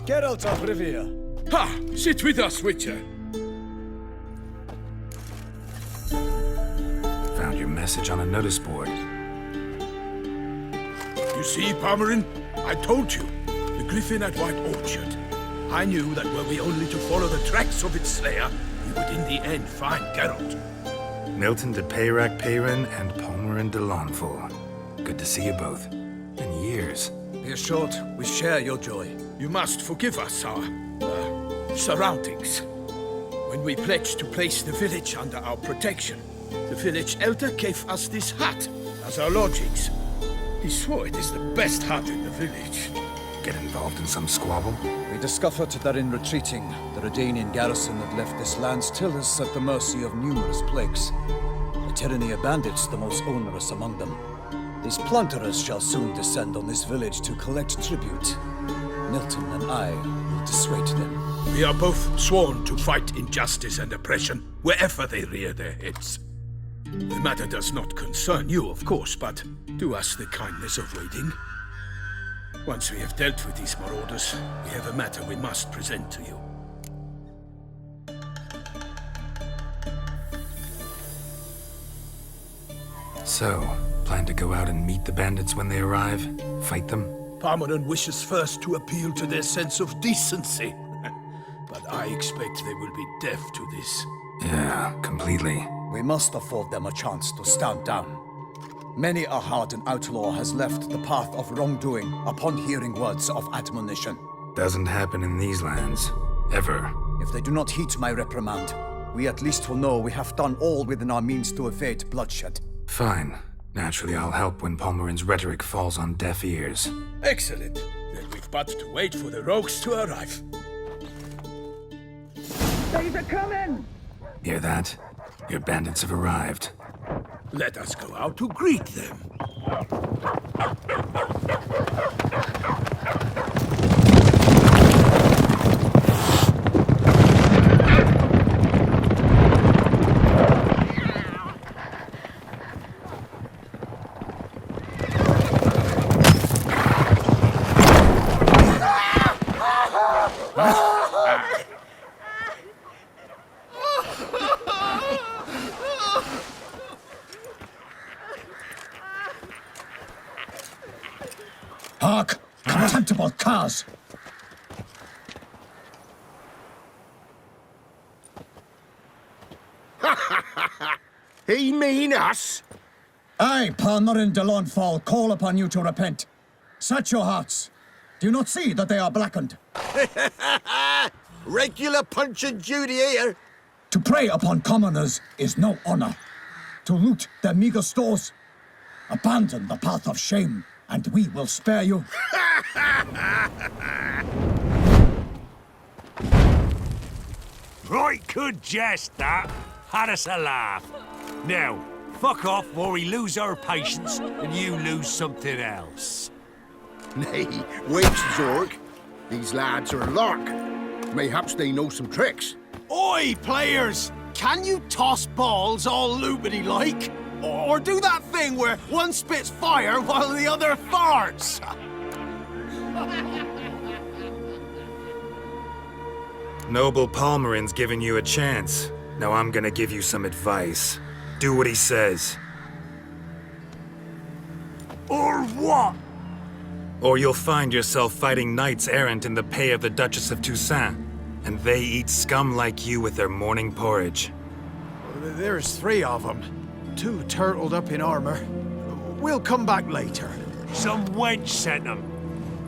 Geralt of Rivia. Ha! Sit with us, Witcher. Found your message on a notice board. You see, Palmerin? I told you. The griffin at White Orchard. I knew that were we only to follow the tracks of its slayer, we would in the end find Geralt. Milton de Peyrac Peyrin and Palmerin de Lawnful. Good to see you both. In years. Be assured, we share your joy. You must forgive us our surroundings. When we pledged to place the village under our protection, the village elder gave us this hut as our lodgings. He swore it is the best hut in the village. Get involved in some squabble? We discovered that in retreating, the Redanian garrison that left this land still is at the mercy of numerous plagues. The tyranny of bandits the most onerous among them. These plunderers shall soon descend on this village to collect tribute. Milton and I will dissuade them. We are both sworn to fight injustice and oppression wherever they rear their heads. The matter does not concern you, of course, but do us the kindness of waiting. Once we have dealt with these marauders, we have a matter we must present to you. So, plan to go out and meet the bandits when they arrive? Fight them? Palmerin wishes first to appeal to their sense of decency. But I expect they will be deaf to this. Yeah, completely. We must afford them a chance to stand down. Many a hardened outlaw has left the path of wrongdoing upon hearing words of admonition. Doesn't happen in these lands. Ever. If they do not heed my reprimand, we at least will know we have done all within our means to evade bloodshed. Fine. Naturally, I'll help when Palmerin's rhetoric falls on deaf ears. Excellent. Then we've but to wait for the rogues to arrive. They're coming! Hear that? Your bandits have arrived. Let us go out to greet them. Hark! Contemptible curs! He mean us? I, Palmerin de Lawnfall, call upon you to repent. Set your hearts. Do you not see that they are blackened? Regular Punch and Judy here. To prey upon commoners is no honor. To loot their meager stores, abandon the path of shame, and we will spare you. Right good jest, that. Had us a laugh. Now, fuck off or we lose our patience and you lose something else. Nay, wait, Zorg. These lads are a lark. Mayhaps they know some tricks. Oi, players! Can you toss balls all loopity-like? Or do that thing where one spits fire while the other farts? Noble Palmerin's giving you a chance. Now I'm gonna give you some advice. Do what he says. Or what? Or you'll find yourself fighting knights errant in the pay of the Duchess of Toussaint. And they eat scum like you with their morning porridge. There's 3 of them. 2 turtled up in armor. We'll come back later. Some wench sent them.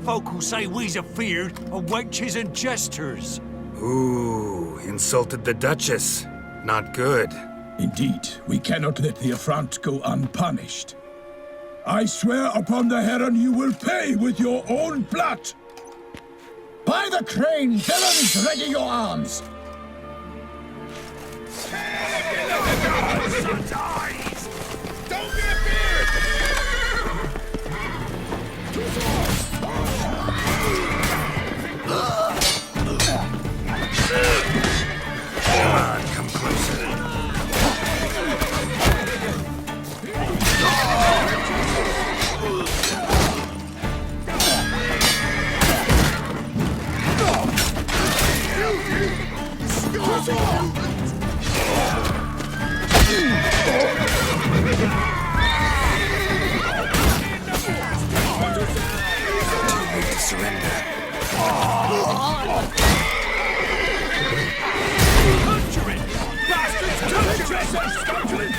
Folk who say we's afeard of wenches and jesters. Ooh, insulted the Duchess. Not good. Indeed, we cannot let the affront go unpunished. I swear upon the heron you will pay with your own blood! By the crane, villains, ready your arms! Don't be afeard! Come on, come closer. surrender. Conjure it! Bastards, conjure it!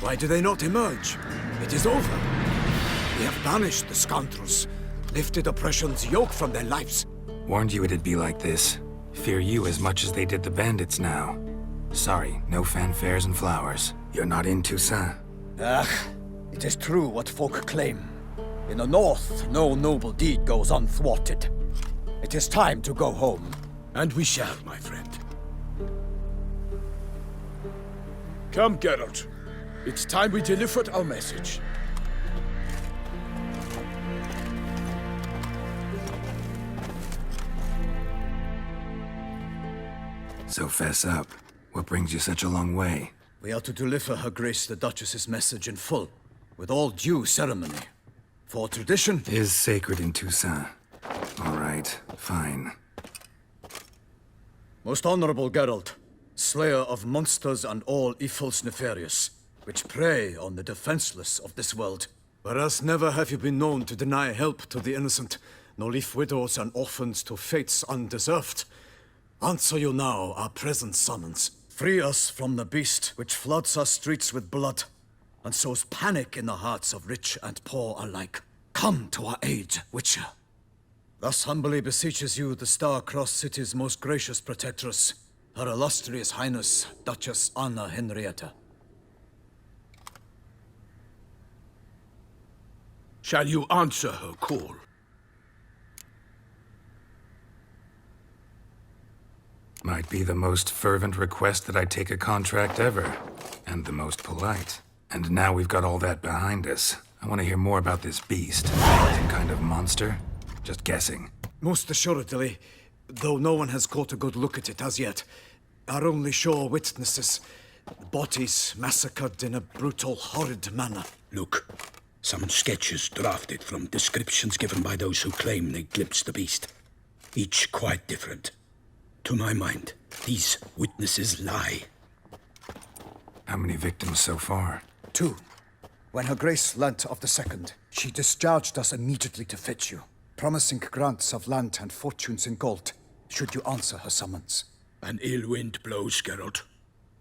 Why do they not emerge? It is over. We have banished the scoundrels, lifted oppression's yoke from their lives. Warned you it'd be like this. Fear you as much as they did the bandits now. Sorry, no fanfares and flowers. You're not in Toussaint. It is true what folk claim. In the north, no noble deed goes unthwarted. It is time to go home. And we shall, my friend. Come, Geralt. It's time we delivered our message. So fess up. What brings you such a long way? We are to deliver Her Grace the Duchess's message in full, with all due ceremony. For tradition Is sacred in Toussaint. All right, fine. Most honorable Geralt, slayer of monsters and all evils nefarious, which prey on the defenseless of this world. Whereas never have you been known to deny help to the innocent, nor leave widows and orphans to fates undeserved. Answer you now our present summons. Free us from the beast which floods our streets with blood, and sows panic in the hearts of rich and poor alike. Come to our aid, Witcher. Thus humbly beseeches you the Star-Crossed City's most gracious protectress, Her Illustrious Highness, Duchess Anna Henrietta. Shall you answer her call? Might be the most fervent request that I take a contract ever. And the most polite. And now we've got all that behind us. I want to hear more about this beast. Some kind of monster? Just guessing. Most assuredly, though no one has caught a good look at it as yet. Our only sure witnesses. Bodies massacred in a brutal, horrid manner. Look, some sketches drafted from descriptions given by those who claim they glimpsed the beast. Each quite different. To my mind, these witnesses lie. How many victims so far? 2. When Her Grace learnt of the second, she discharged us immediately to fetch you, promising grants of land and fortunes in gold, should you answer her summons. An ill wind blows, Geralt.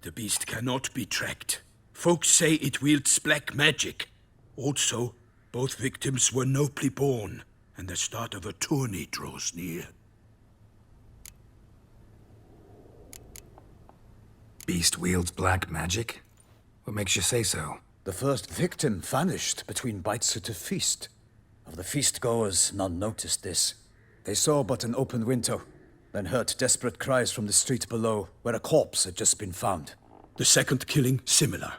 The beast cannot be tracked. Folks say it wields black magic. Also, both victims were nobly born, and the start of a tourney draws near. Beast wields black magic? What makes you say so? The first victim vanished between bites at a feast. Of the feast-goers, none noticed this. They saw but an open window, then heard desperate cries from the street below, where a corpse had just been found. The second killing, similar.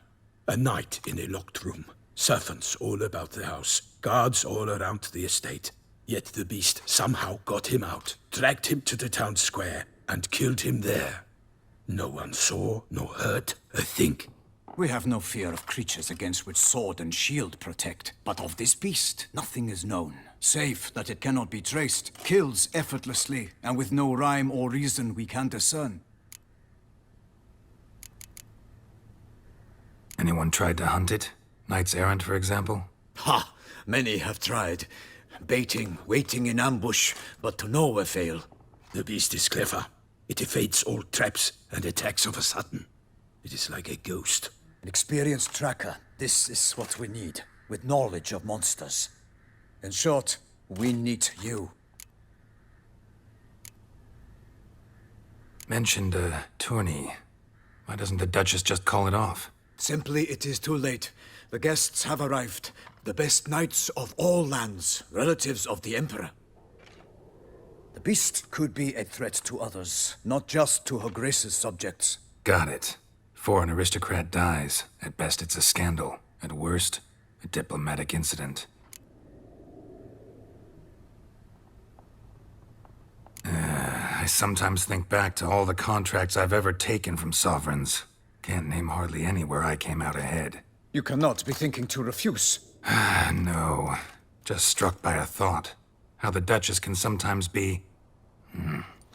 A night in a locked room. Servants all about the house. Guards all around the estate. Yet the beast somehow got him out, dragged him to the town square, and killed him there. No one saw, nor heard a thing. We have no fear of creatures against which sword and shield protect. But of this beast, nothing is known. Save that it cannot be traced, kills effortlessly, and with no rhyme or reason we can discern. Anyone tried to hunt it? Knights errant, for example? Ha! Many have tried. Baiting, waiting in ambush, but to no avail. The beast is clever. It evades all traps and attacks of a sudden. It is like a ghost. An experienced tracker. This is what we need, with knowledge of monsters. In short, we need you. mentioned a tourney. Why doesn't the Duchess just call it off? Simply, it is too late. The guests have arrived. The best knights of all lands, relatives of the Emperor. The beast could be a threat to others, not just to Her Grace's subjects. Got it. Before an aristocrat dies, at best it's a scandal. At worst, a diplomatic incident. I sometimes think back to all the contracts I've ever taken from sovereigns. Can't name hardly any where I came out ahead. You cannot be thinking to refuse. No. Just struck by a thought. How the Duchess can sometimes be...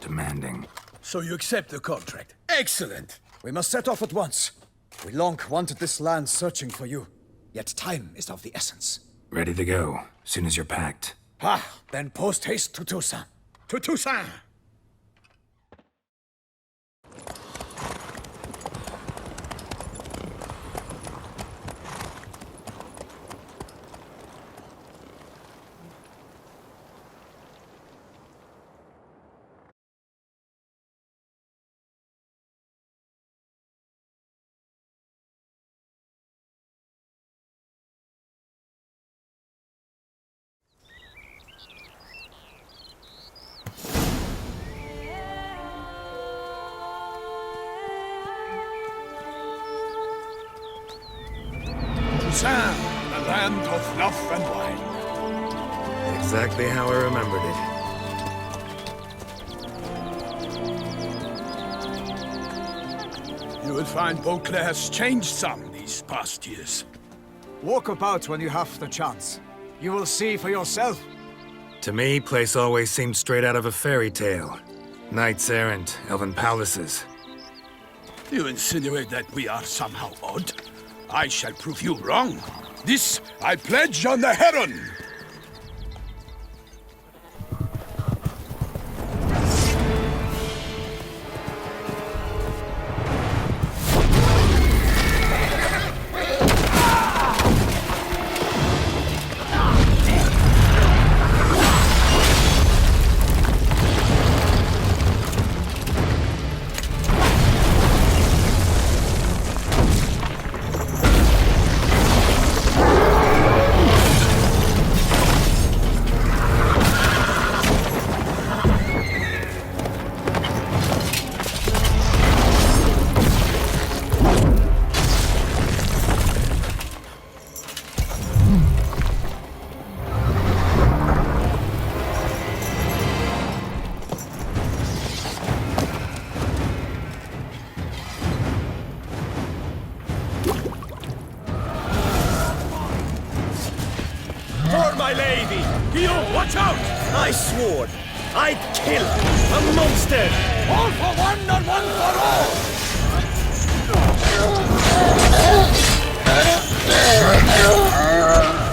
demanding. So you accept the contract. Excellent! We must set off at once. We long wanted this land searching for you. Yet time is of the essence. Ready to go, soon as you're packed. Then post haste to Toussaint. To Toussaint! Toussaint, the land of love and wine. Exactly how I remembered it. You will find Beauclair's changed some these past years. Walk about when you have the chance. You will see for yourself. To me, place always seemed straight out of a fairy tale. Knights errant, elven palaces. You insinuate that we are somehow odd? I shall prove you wrong. This I pledge on the Heron! My lady! Guillaume, watch out! I swore I'd kill a monster! All for one and one for all!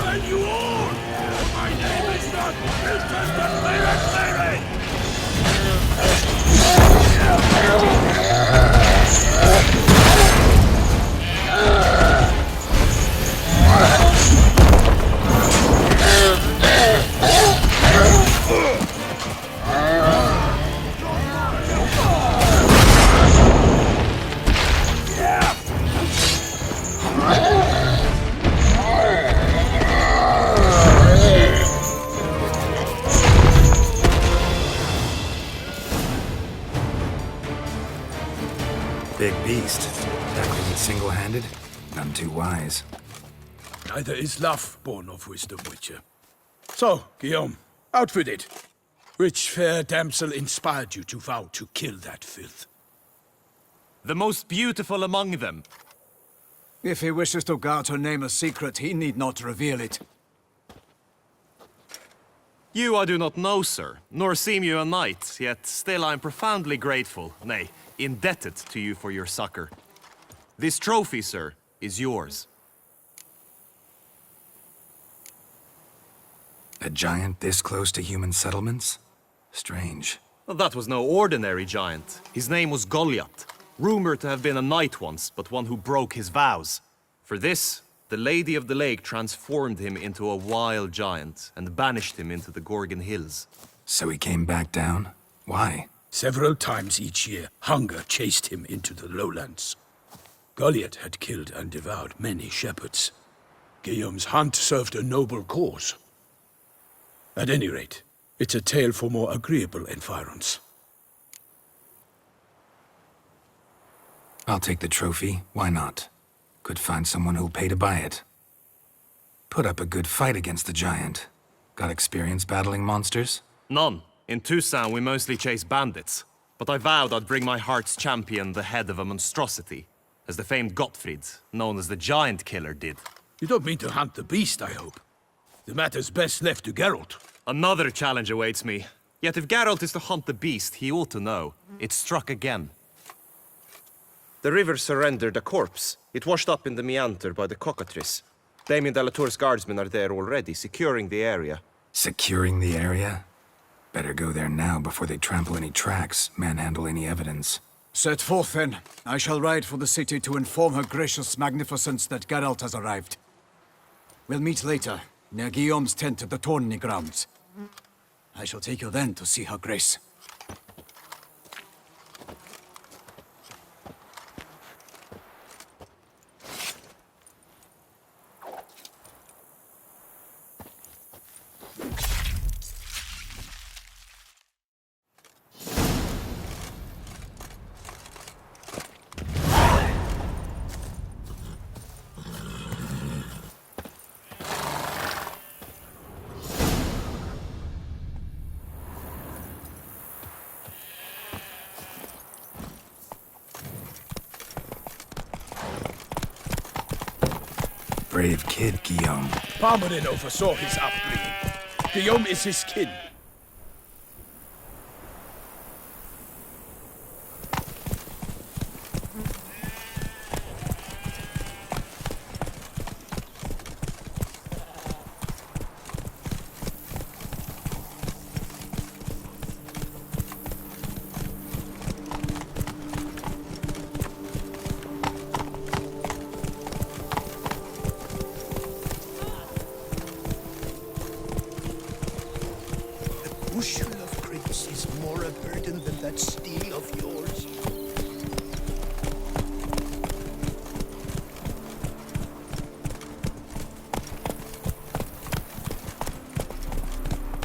And you all! My name is not Princess the Mary! Big beast. Tackling it single-handed? None too wise. Neither is love born of wisdom, Witcher. So, Guillaume, out with it. Which fair damsel inspired you to vow to kill that filth? The most beautiful among them. If he wishes to guard her name a secret, he need not reveal it. You I do not know, sir, nor seem you a knight, yet still I am profoundly grateful, nay, indebted to you for your succor. This trophy, sir, is yours. A giant this close to human settlements? Strange. Well, that was no ordinary giant. His name was Goliath, rumored to have been a knight once, but one who broke his vows. For this, the Lady of the Lake transformed him into a wild giant and banished him into the Gorgon Hills. So he came back down? Why? Several times each year, hunger chased him into the lowlands. Goliath had killed and devoured many shepherds. Guillaume's hunt served a noble cause. At any rate, it's a tale for more agreeable environs. I'll take the trophy. Why not? Could find someone who'll pay to buy it. Put up a good fight against the giant. Got experience battling monsters? None. In Tucson, we mostly chase bandits. But I vowed I'd bring my heart's champion the head of a monstrosity, as the famed Gottfried, known as the Giant Killer, did. You don't mean to hunt the beast, I hope. The matter's best left to Geralt. Another challenge awaits me. Yet if Geralt is to hunt the beast, he ought to know. It struck again. The river surrendered a corpse. It washed up in the meander by the cockatrice. Damien de la Tour's guardsmen are there already, securing the area. Securing the area? Better go there now before they trample any tracks, manhandle any evidence. Set forth, then. I shall ride for the city to inform her gracious magnificence that Geralt has arrived. We'll meet later, near Guillaume's tent at the tourney grounds. I shall take you then to see her grace. Brave kid, Guillaume. Parmanin oversaw his upbringing. Guillaume is his kin. Bushel of grapes is more a burden than that steel of yours.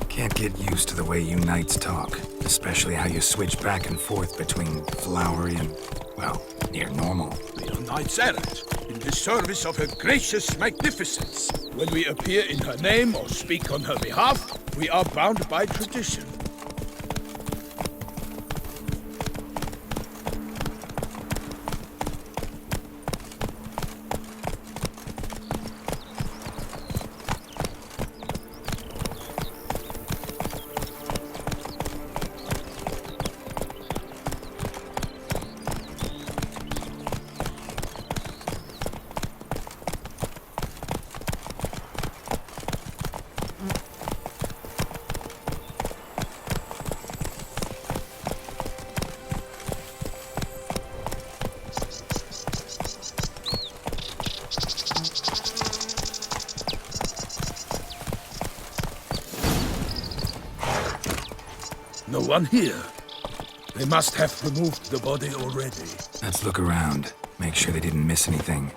Can't get used to the way you knights talk, especially how you switch back and forth between flowery and, well, near normal. We are knights errant, in the service of her gracious magnificence. When we appear in her name or speak on her behalf, we are bound by tradition. No one here. They must have removed the body already. Let's look around. Make sure they didn't miss anything.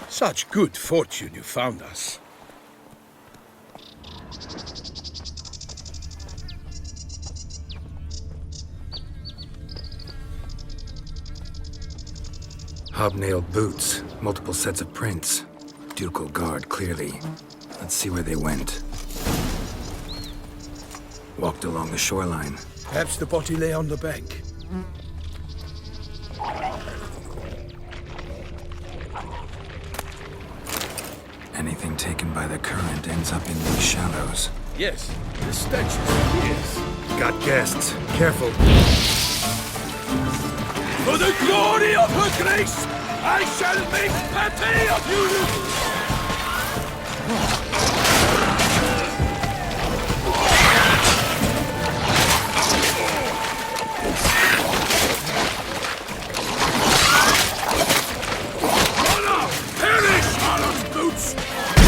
Such good fortune you found us. Hobnailed boots, multiple sets of prints. Ducal guard, clearly. Let's see where they went. Walked along the shoreline. Perhaps the body lay on the bank. Anything taken by the current ends up in these shallows. Yes, the stench is fierce. Got guests. Careful. For the glory of her grace, I shall make pate of you! Honor! Perish, Honor boots!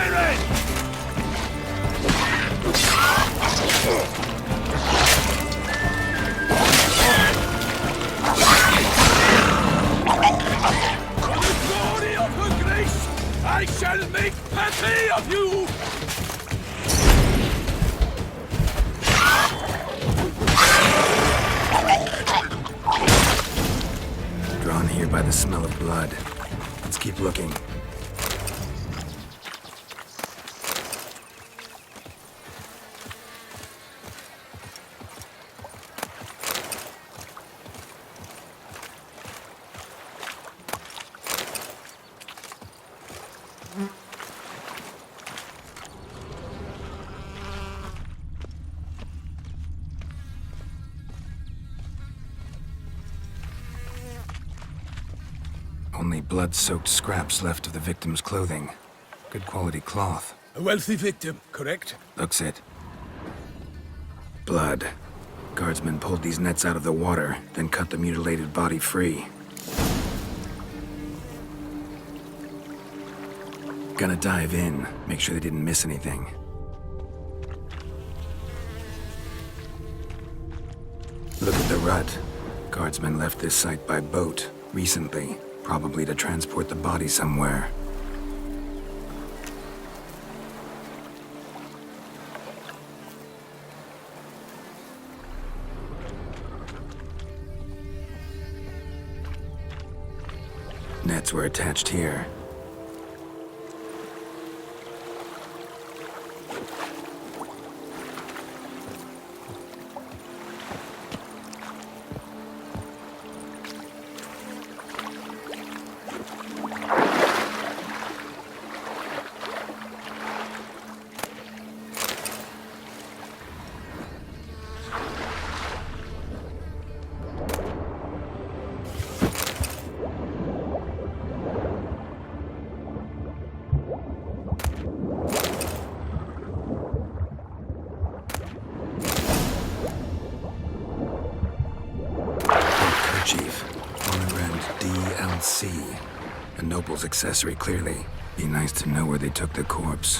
firing! For the glory of her grace, I shall make patty of you! Drawn here by the smell of blood. Let's keep looking. Only blood-soaked scraps left of the victim's clothing. Good quality cloth. A wealthy victim, correct? Looks it. Blood. Guardsmen pulled these nets out of the water, then cut the mutilated body free. Gonna dive in, make sure they didn't miss anything. Look at the rut. Guardsmen left this site by boat, recently. Probably to transport the body somewhere. Nets were attached here. A noble's accessory, clearly. Be nice to know where they took the corpse.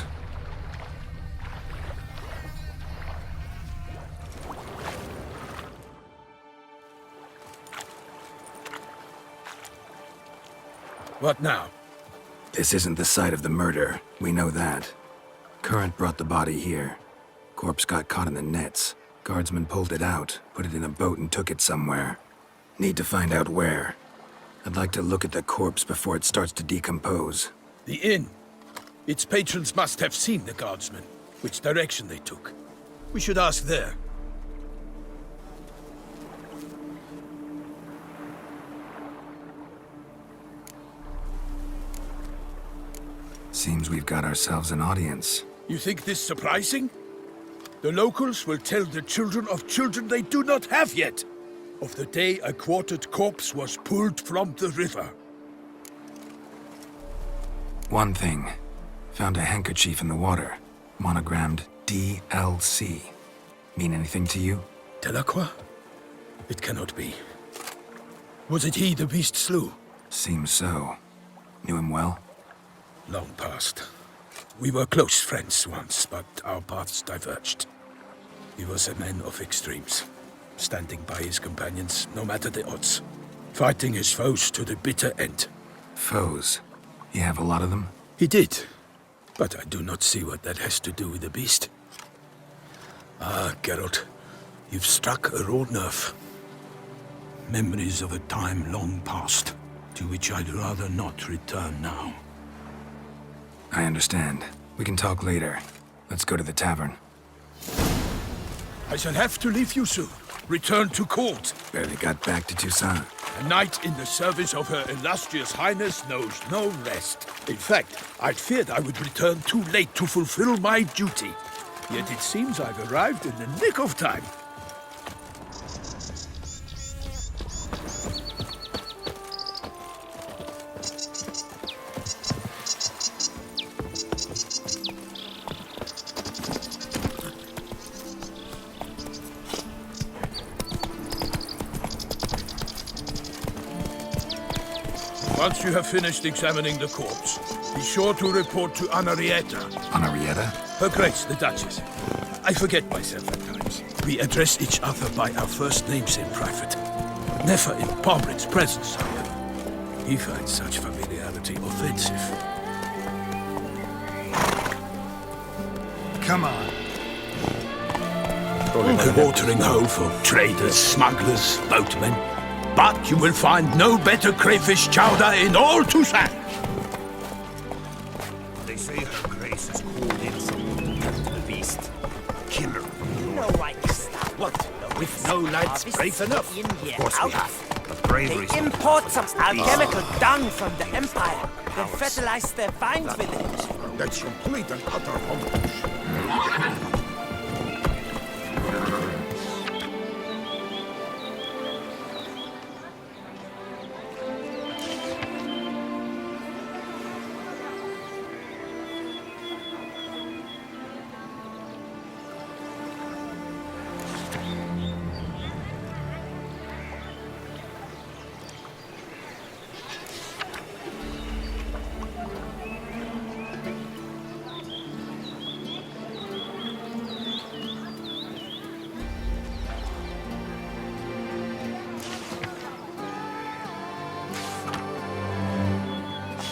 What now? This isn't the site of the murder. We know that. Current brought the body here. Corpse got caught in the nets. Guardsmen pulled it out, put it in a boat and took it somewhere. Need to find out where. I'd like to look at the corpse before it starts to decompose. The inn. Its patrons must have seen the guardsmen, which direction they took. We should ask there. Seems we've got ourselves an audience. You think this surprising? The locals will tell the children of children they do not have yet, of the day a quartered corpse was pulled from the river. One thing. Found a handkerchief in the water. Monogrammed DLC. Mean anything to you? Delacroix? It cannot be. Was it he the beast slew? Seems so. Knew him well? Long past. We were close friends once, but our paths diverged. He was a man of extremes, standing by his companions no matter the odds, fighting his foes to the bitter end. Foes? You have a lot of them? He did, but I do not see what that has to do with the beast. Ah, Geralt, you've struck a raw nerve. Memories of a time long past, to which I'd rather not return now. I understand. We can talk later. Let's go to the tavern. I shall have to leave you soon. Return to court. Barely got back to Toussaint. A knight in the service of Her Illustrious Highness knows no rest. In fact, I'd feared I would return too late to fulfill my duty. Yet it seems I've arrived in the nick of time. Once you have finished examining the corpse, Be sure to report to Anarietta. Anarietta? Her Grace, the Duchess. I forget myself at times. We address each other by our first names in private. Never in Pomrick's presence, however. He finds such familiarity offensive. Come on. A watering hole for traders, smugglers, boatmen. But you will find no better crayfish chowder in all Toussaint. They say her grace is called in someone to the beast. Killer. No right to stop. What? With no lights brave enough? Of course we have. But bravery. They import some alchemical dung from the Empire, then fertilize their vines with it. That's complete and utter humbug.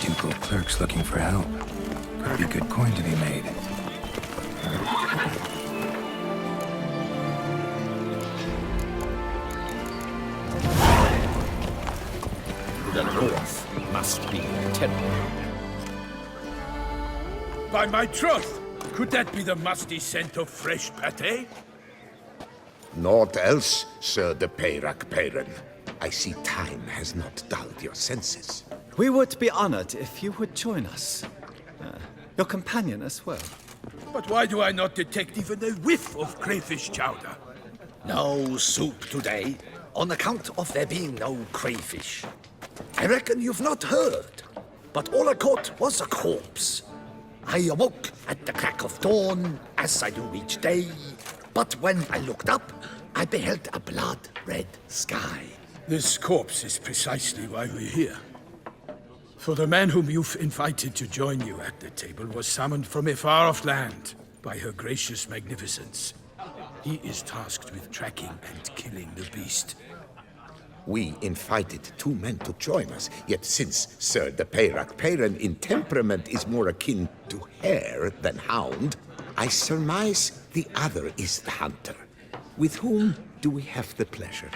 Ducal clerks looking for help. Could be good coin to be made. The north must be terrible. By my troth, could that be the musty scent of fresh pate? Naught else, Sir de Peyrac-Peyran. I see time has not dulled your senses. We would be honored if you would join us. Your companion as well. But why do I not detect even a whiff of crayfish chowder? No soup today, on account of there being no crayfish. I reckon you've not heard, but all I caught was a corpse. I awoke at the crack of dawn, as I do each day, but when I looked up, I beheld a blood-red sky. This corpse is precisely why we're here. For the man whom you've invited to join you at the table was summoned from a far-off land by her gracious magnificence. He is tasked with tracking and killing the beast. We invited two men to join us, yet since Sir de Peyrac-Peyran in temperament is more akin to hare than hound, I surmise the other is the hunter. With whom do we have the pleasure?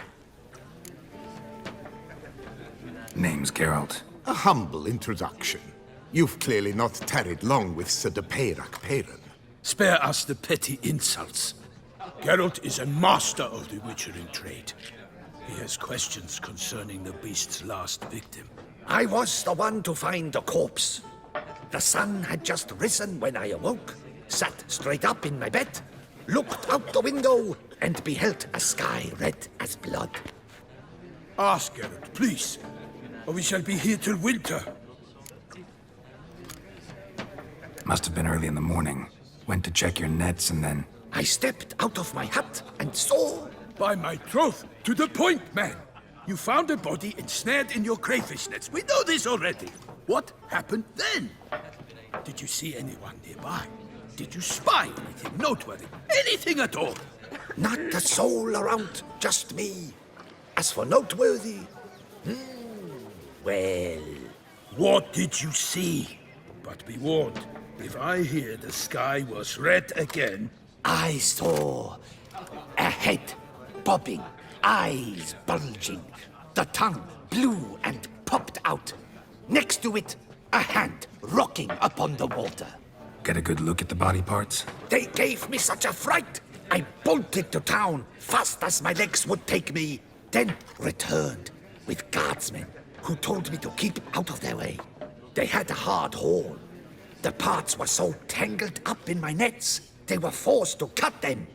Name's Geralt. A humble introduction. You've clearly not tarried long with Sir de Peyrac-Peyran. Spare us the petty insults. Geralt is a master of the witchering trade. He has questions concerning the beast's last victim. I was the one to find the corpse. The sun had just risen when I awoke, sat straight up in my bed, looked out the window, and beheld a sky red as blood. Ask Geralt, please, or we shall be here till winter. Must have been early in the morning. Went to check your nets and then... I stepped out of my hut and saw... By my troth, to the point, man. You found a body ensnared in your crayfish nets. We know this already. What happened then? Did you see anyone nearby? Did you spy anything noteworthy? Anything at all? Not a soul around, just me. As for noteworthy... well... What did you see? But be warned, if I hear the sky was red again... I saw a head bobbing, eyes bulging, the tongue blue and popped out. Next to it, a hand rocking upon the water. Get a good look at the body parts? They gave me such a fright. I bolted to town fast as my legs would take me, then returned with guardsmen who told me to keep out of their way. They had a hard haul. The parts were so tangled up in my nets, they were forced to cut them.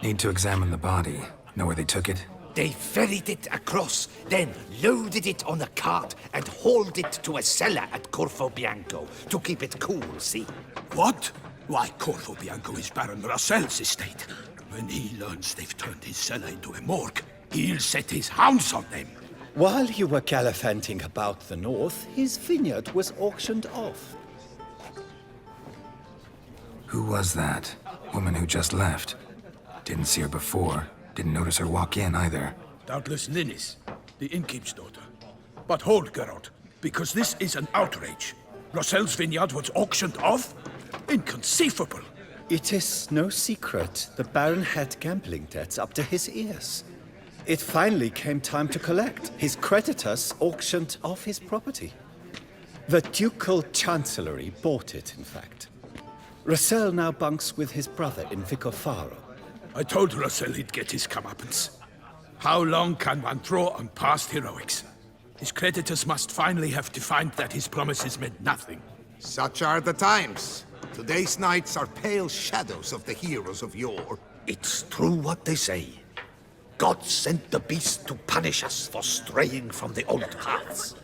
Need to examine the body. Know where they took it? They ferried it across, then loaded it on a cart and hauled it to a cellar at Corvo Bianco to keep it cool, see? What? Why, Corvo Bianco is Baron Russell's estate. When he learns they've turned his cellar into a morgue, he'll set his hounds on them. While you were gallivanting about the north, his vineyard was auctioned off. Who was that? Woman who just left. Didn't see her before. Didn't notice her walk in either. Doubtless Linnis, the innkeep's daughter. But hold, Geralt, because this is an outrage. Rossel's vineyard was auctioned off? Inconceivable. It is no secret the Baron had gambling debts up to his ears. It finally came time to collect. His creditors auctioned off his property. The Ducal Chancellery bought it, in fact. Rossel now bunks with his brother in Vicofaro. I told Rossel he'd get his comeuppance. How long can one draw on past heroics? His creditors must finally have defined that his promises meant nothing. Such are the times. Today's knights are pale shadows of the heroes of yore. It's true what they say. God sent the beast to punish us for straying from the old paths.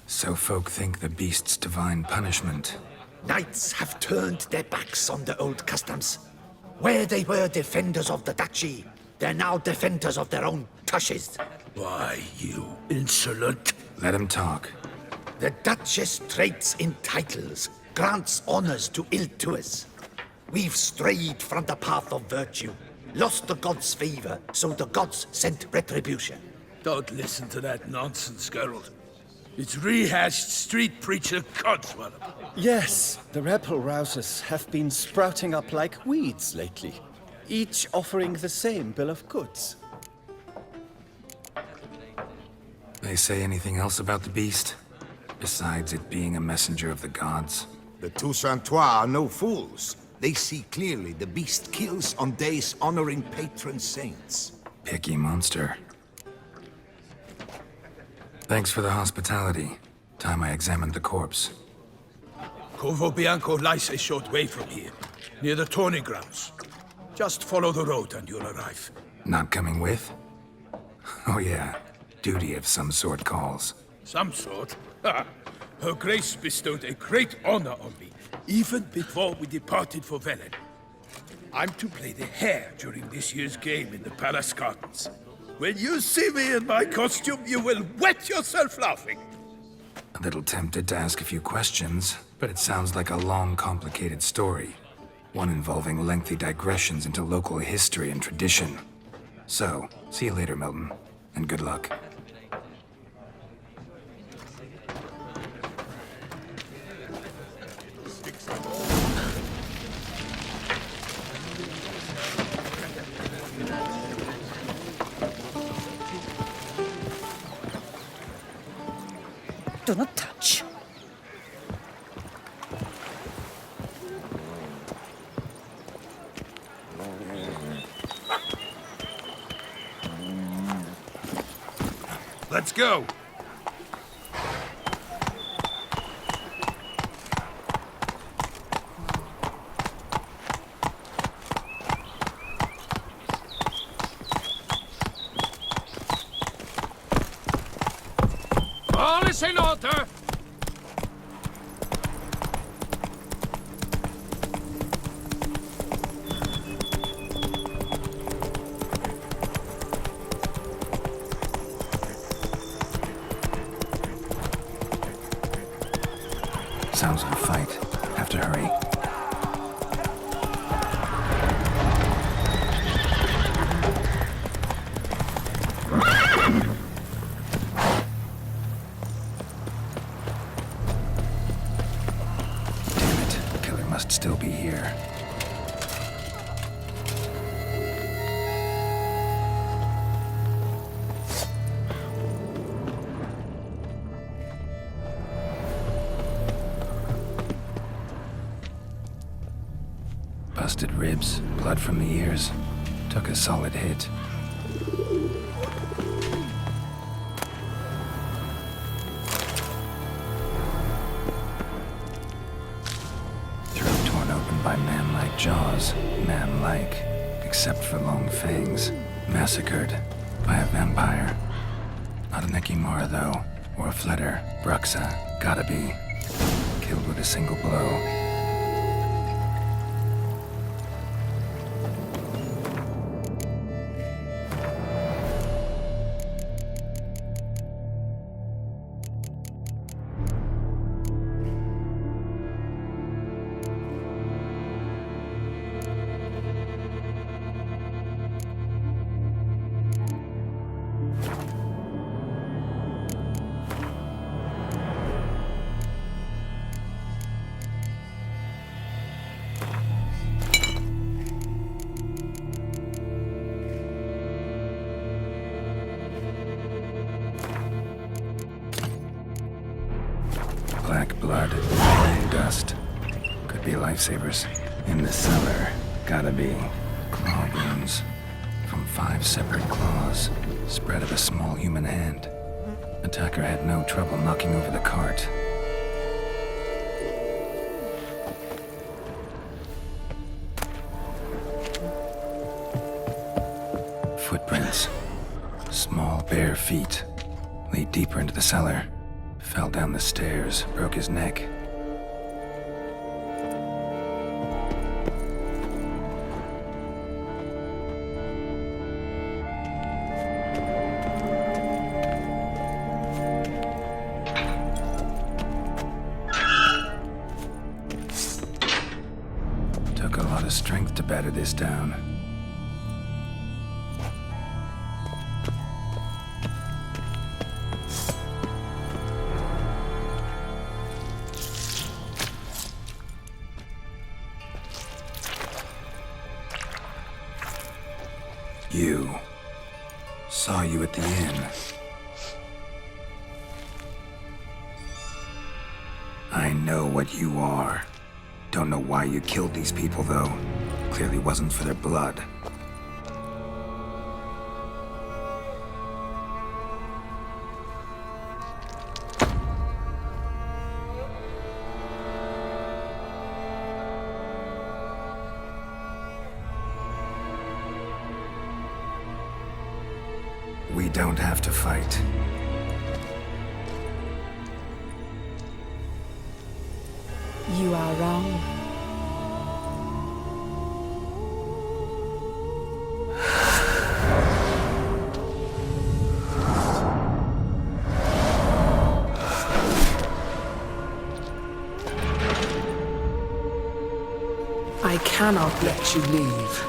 So folk think the beast's divine punishment. Knights have turned their backs on the old customs. Where they were defenders of the duchy, they're now defenders of their own tushes. Why, you insolent... Let him talk. The Duchess trades in titles, grants honors to ill-doers. We've strayed from the path of virtue, lost the gods' favor, so the gods sent retribution. Don't listen to that nonsense, Geralt. It's rehashed street preacher codswallop. Yes, the rebel rousers have been sprouting up like weeds lately, each offering the same bill of goods. They say anything else about the beast? Besides it being a messenger of the gods? The Toussaintois are no fools. They see clearly the beast kills on days honoring patron saints. Picky monster. Thanks for the hospitality. Time I examined the corpse. Corvo Bianco lies a short way from here, near the tourney grounds. Just follow the road and you'll arrive. Not coming with? Oh yeah, duty of some sort calls. Some sort? Ha! Her Grace bestowed a great honor on me, even before we departed for Velen. I'm to play the hare during this year's game in the palace gardens. When you see me in my costume, you will wet yourself laughing. A little tempted to ask a few questions, but it sounds like a long, complicated story. One involving lengthy digressions into local history and tradition. So, see you later, Milton, and good luck. Do not touch. Let's go. All is in order. Sounds of a fight. Have to hurry. Damn it. The killer must still be here. Busted ribs, blood from the ears. Took a solid hit. Throat torn open by man-like jaws. Man-like, except for long fangs. Massacred by a vampire. Not an Ekimara, though, or a Fletter. Bruxa, gotta be. Killed with a single blow. black blood, and dust. Could be lifesavers. In the cellar, gotta be claw wounds. From 5 separate claws, spread of a small human hand. Attacker had no trouble knocking over the cart. Footprints. Small, bare feet. Lead deeper into the cellar. Fell down the stairs, broke his neck. Took a lot of strength to batter this down. You. Saw you at the inn. I know what you are. Don't know why you killed these people, though. Clearly wasn't for their blood. We don't have to fight. You are wrong. I cannot let you leave.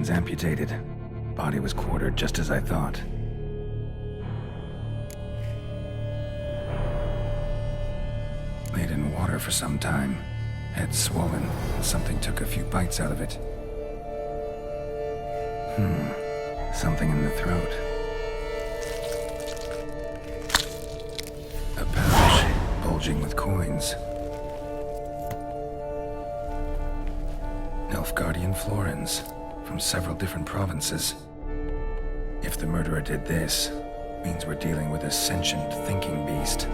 Hands amputated. Body was quartered just as I thought. Laid in water for some time. Head swollen. Something took a few bites out of it. Something in the throat. A pouch, bulging with coins. Nilfgaardian florins, from several different provinces. If the murderer did this, means we're dealing with a sentient thinking beast.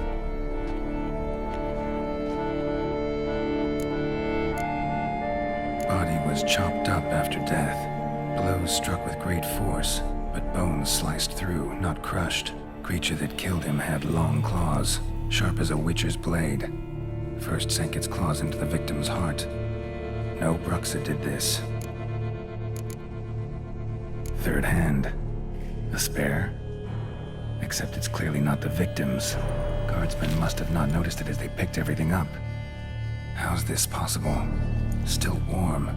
Body was chopped up after death. Blows struck with great force, but bones sliced through, not crushed. Creature that killed him had long claws, sharp as a witcher's blade. First sank its claws into the victim's heart. No Bruxa did this. Third hand. A spare? Except it's clearly not the victim's. Guardsmen must have not noticed it as they picked everything up. How's this possible? Still warm.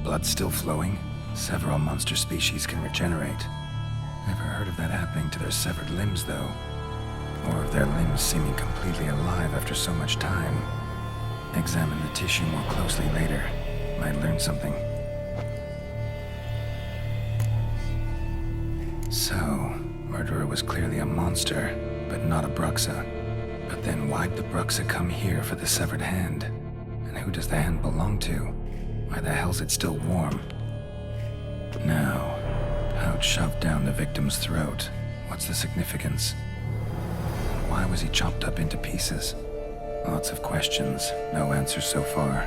Blood still flowing? Several monster species can regenerate. Never heard of that happening to their severed limbs, though. Or of their limbs seeming completely alive after so much time. Examine the tissue more closely later. Might learn something. So, murderer was clearly a monster, but not a Bruxa. But then why'd the Bruxa come here for the severed hand? And who does the hand belong to? Why the hell's it still warm? Now, pouch shoved down the victim's throat. What's the significance? Why was he chopped up into pieces? Lots of questions, no answers so far.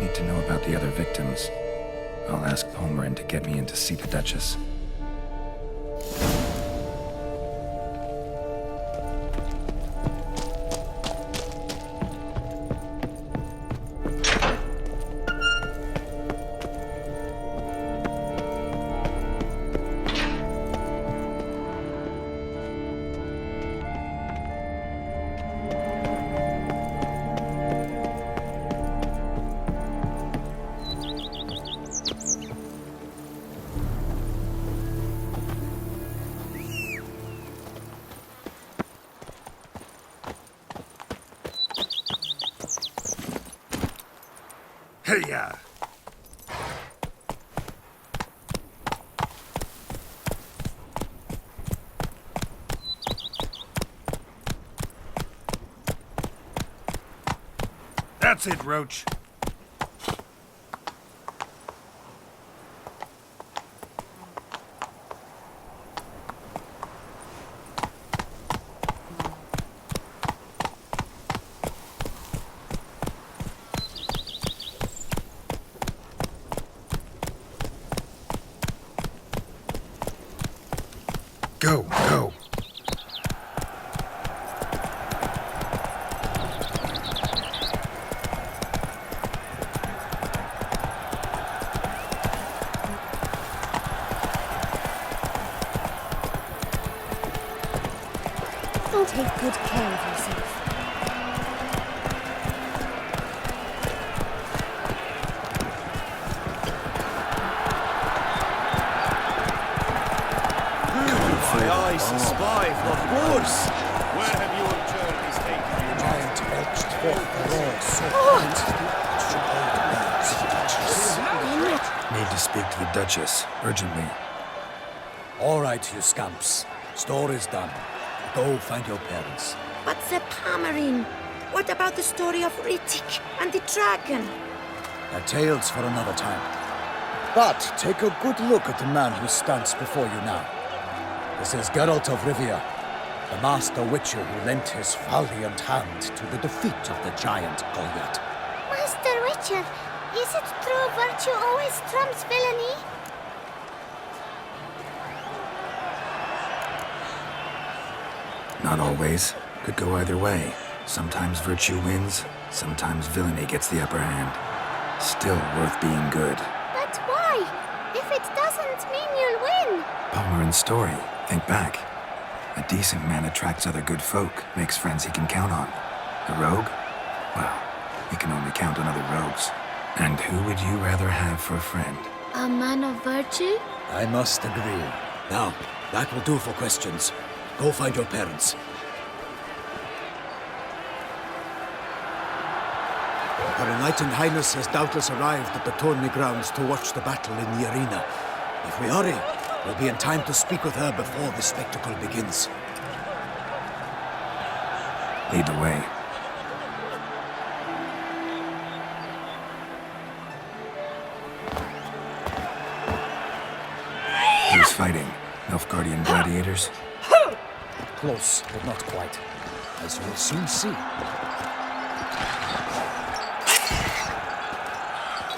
Need to know about the other victims. I'll ask Pomerin to get me in to see the Duchess. Hey-ya! That's it, Roach. Go, go. Don't take good care of yourself. I spy, of course. Where have your journeys taken you? Giant belched forth the roar so Need to speak to the Duchess, urgently. All right, you scamps. Store is done. Go find your parents. But the Pomerin, what about the story of Rittik and the dragon? They're tales for another time. But take a good look at the man who stands before you now. This is Geralt of Rivia, the master witcher who lent his valiant hand to the defeat of the giant Goliath. Master Witcher, is it true virtue always trumps villainy? Not always. Could go either way. Sometimes virtue wins, sometimes villainy gets the upper hand. Still worth being good. But why? If it doesn't mean you'll win. Pomerin's story. Think back. A decent man attracts other good folk, makes friends he can count on. A rogue? Well, he can only count on other rogues. And who would you rather have for a friend? A man of virtue? I must agree. Now, that will do for questions. Go find your parents. Her Enlightened Highness has doubtless arrived at the tourney grounds to watch the battle in the arena. If we hurry, we'll be in time to speak with her before the spectacle begins. Lead the way. Who's fighting? Nilfgaardian gladiators? Close, but not quite. As you will soon see.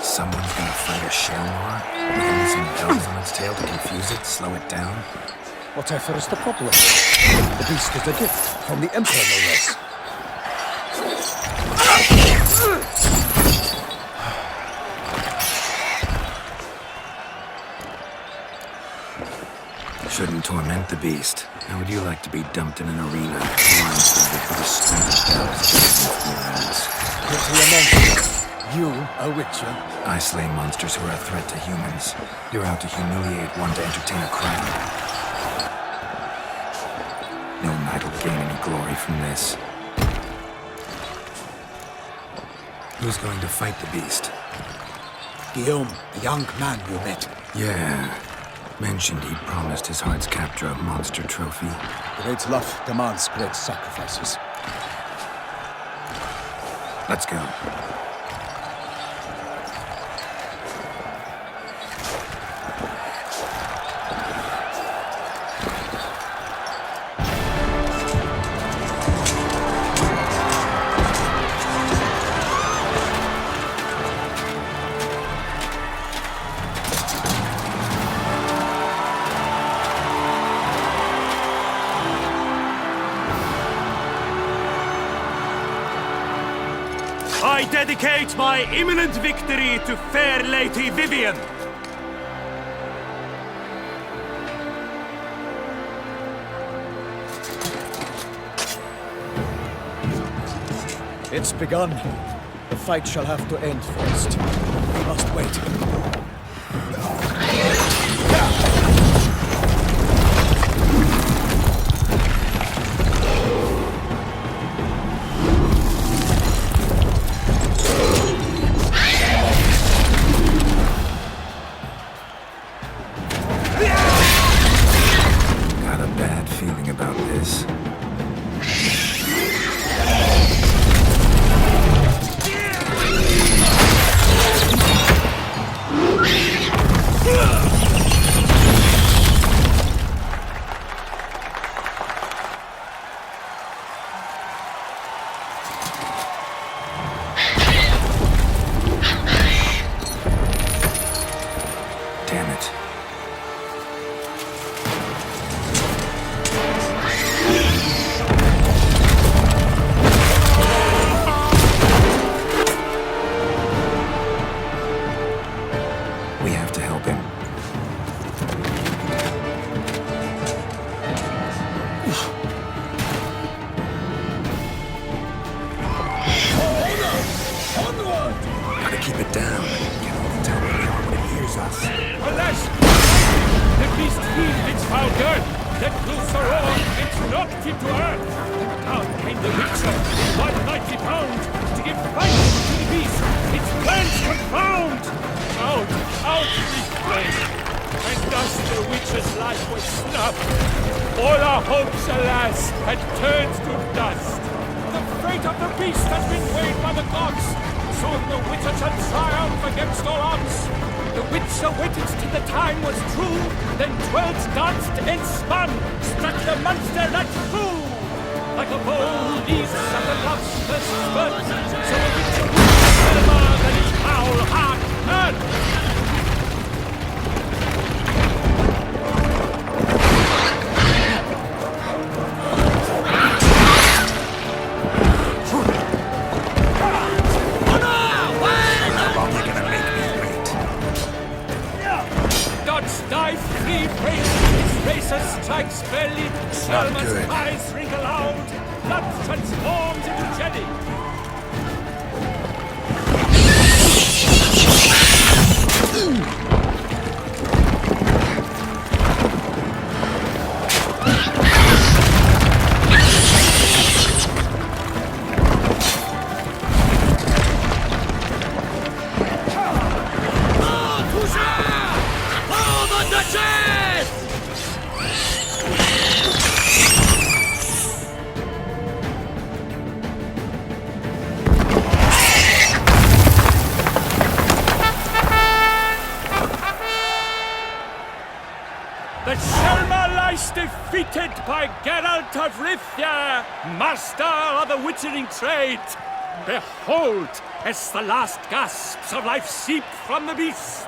Someone's gonna fight a shell noir? With only some bells on its tail to confuse it, slow it down? Whatever is the problem? The beast is a gift from the Emperor, no less. Shouldn't torment the beast. How would you like to be dumped in an arena, blindfolded with a string of bells in your ass? You, a witcher? I slay monsters who are a threat to humans. You're out to humiliate one to entertain a crowd. No knight will gain any glory from this. Who's going to fight the beast? Guillaume, the young man you met. Yeah. Mentioned he'd promised his heart's capture a monster trophy. Great love demands great sacrifices. Let's go. I dedicate my imminent victory to fair Lady Vivian. It's begun. The fight shall have to end first. We must wait. Got a bad feeling about this. Damn it. We have to help him. Gotta keep it down. Can only tell when it hears us. Alas! The beast heaved its foul girth, let loose a roar, it knocked him to earth. Down came the Witcher, with 190 pound, to give fight to the beast, its plans confound. Out we fled, and thus the Witcher's life was snuffed. All our hopes, alas, had turned to dust. The fate of the beast has been weighed by the gods. Soon the Witcher shall triumph against all odds. The Witcher waited till the time was true, then twirled, danced, and spun, struck the monster that flew. Like a bow leaves at the love's first spurt, so the Witcher would silver than his foul heart hurt. Dive, free, break, its racer strikes belly, Selma's eyes wrinkle out, blood transforms into jelly. by Geralt of Rivia, master of the witchering trade. Behold, as the last gasps of life seep from the beast.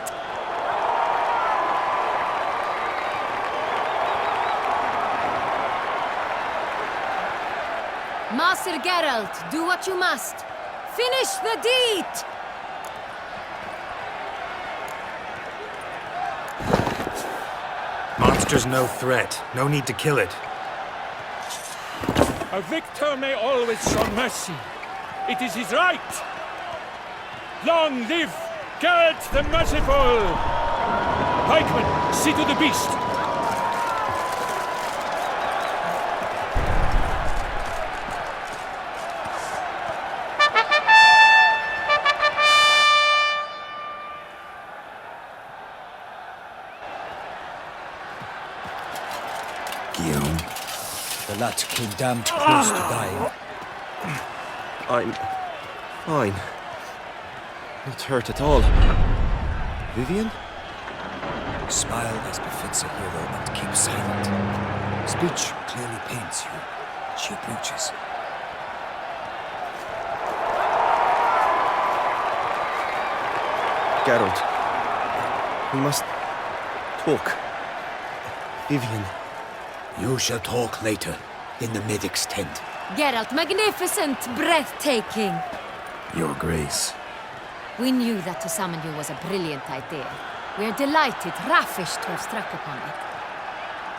Master Geralt, do what you must. Finish the deed! Monster's no threat. No need to kill it. A victor may always show mercy. It is his right. Long live Geralt the Merciful! Pikeman, see to the beast. The lad came damned close to dying. I'm fine. Not hurt at all. Vivian? Smile as befits a hero and keep silent. Speech clearly pains you. She approaches. Geralt, we must talk. Vivian. You shall talk later, in the medic's tent. Geralt, magnificent, breathtaking. Your Grace. We knew that to summon you was a brilliant idea. We are delighted, ravished to have struck upon it.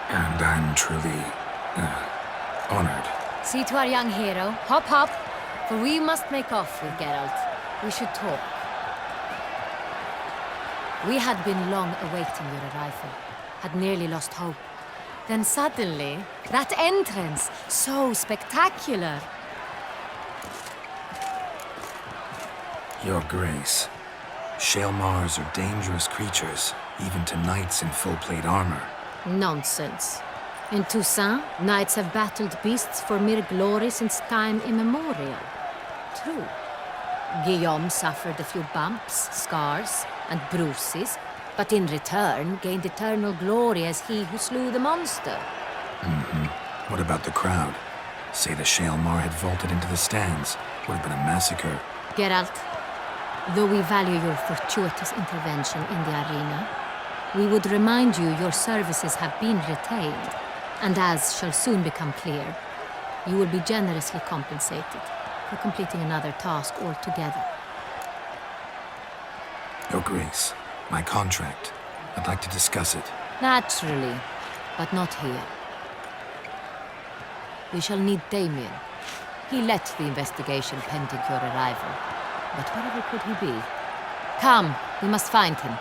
And I'm truly honored. See to our young hero. Hop, hop. For we must make off with Geralt. We should talk. We had been long awaiting your arrival. Had nearly lost hope. Then suddenly, that entrance, so spectacular. Your Grace. Shaelmars are dangerous creatures, even to knights in full-plate armor. Nonsense. In Toussaint, knights have battled beasts for mere glory since time immemorial. True. Guillaume suffered a few bumps, scars, and bruises, but in return gained eternal glory as he who slew the monster. What about the crowd? Say the Shaelmar had vaulted into the stands. Would have been a massacre. Geralt, though we value your fortuitous intervention in the arena, we would remind you your services have been retained, and as shall soon become clear, you will be generously compensated for completing another task altogether. Your Grace, my contract. I'd like to discuss it. Naturally, but not here. We shall need Damien. He led the investigation pending your arrival. But wherever could he be? Come, we must find him.